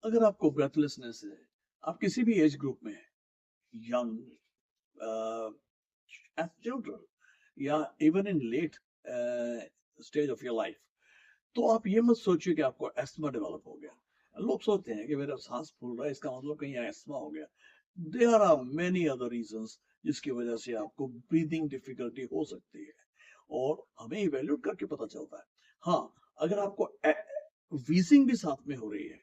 अगर आपको ब्रेथलेसनेस है, आप किसी भी एज ग्रुप में हैं, यंग, एज चिल्ड्रन या even in late stage of your life, तो आप ये मत सोचिए कि आपको एस्थमा डेवलप हो गया। लोग सोचते हैं कि मेरा सांस फूल रहा है, इसका मतलब कहीं एस्थमा हो गया। There are many other reasons जिसकी वजह से आपको ब्रीदिंग डिफिकल्टी हो सकती है, और हमें इवेल्यूट करके पता चलता है। हाँ, अगर आपको वीजिंग भी साथ में हो रही है,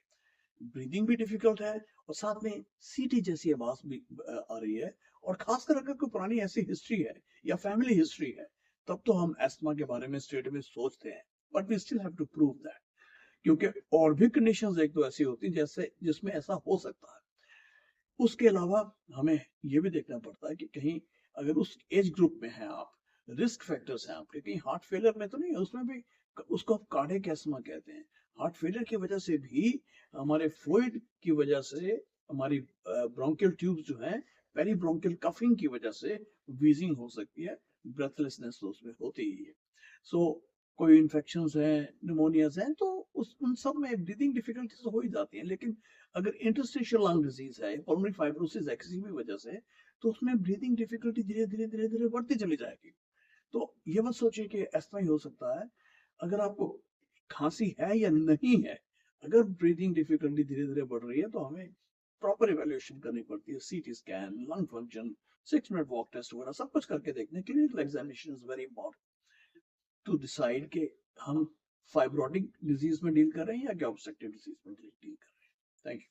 ब्रीदिंग भी डिफिकल्ट है, और साथ में सीटी जैसी आवाज भी आ रही है, और खासकर अगर कोई पुरानी ऐसी हिस्ट्री है या फैमिली हिस्ट्री है, तब तो हम एस्थमा के बारे में स्ट्रेट में सोचते हैं। But we still have to prove that, क्योंकि और भी कंडीशंस एक दो ऐसी होती हैं जैसे जिसमें ऐसा हो सकता है। उसके अलावा हमें ये भी देखना पड़ता है कि कहीं अगर उस एज ग्रुप में हैं आप, रिस्क फैक्टर्स हैं आपके, कहीं हार्ट फेलियर में तो नहीं है उसमें भी। उसको आप कार्डियक एस्थमा कहते हैं। हार्ट फेलियर की वजह से भी, हमारे फ्लूइड की वजह से, हमारी ब्रोंकियल ट्यूब्स जो हैं, पेरी ब्रोंकियल कफिंग की वजह से वीजिंग हो सकती है। ब्रेथलेसनेस तो उसमें होती ही है। सो कोई इन्फेक्शंस हैं, निमोनियाज हैं, तो उस उन सब में ब्रीदिंग डिफिकल्टीज हो ही जाती हैं। लेकिन अगर इंटरस्टिशियल लंग डिजीज है, पल्मोनरी फाइब्रोसिस है किसी भी वजह से, तो उसमें ब्रीदिंग डिफिकल्टी धीरे धीरे धीरे धीरे बढ़ती चली जाएगी। तो ये मत सोचिए कि ऐसा ही हो सकता है। अगर आपको खांसी है या नहीं है, अगर ब्रीदिंग डिफिकल्टी धीरे धीरे बढ़ रही है, तो हमें प्रॉपर इवेल्युएशन करनी पड़ती है। CT scan, lung function, 6 minute walk test वगैरह सब कुछ करके देखने। Clinical examination is very important to decide कि हम फाइब्रोटिक डिजीज में डील कर रहे हैं या क्या ऑब्स्ट्रक्टिव डिजीज में डील कर रहे हैं। Thank you.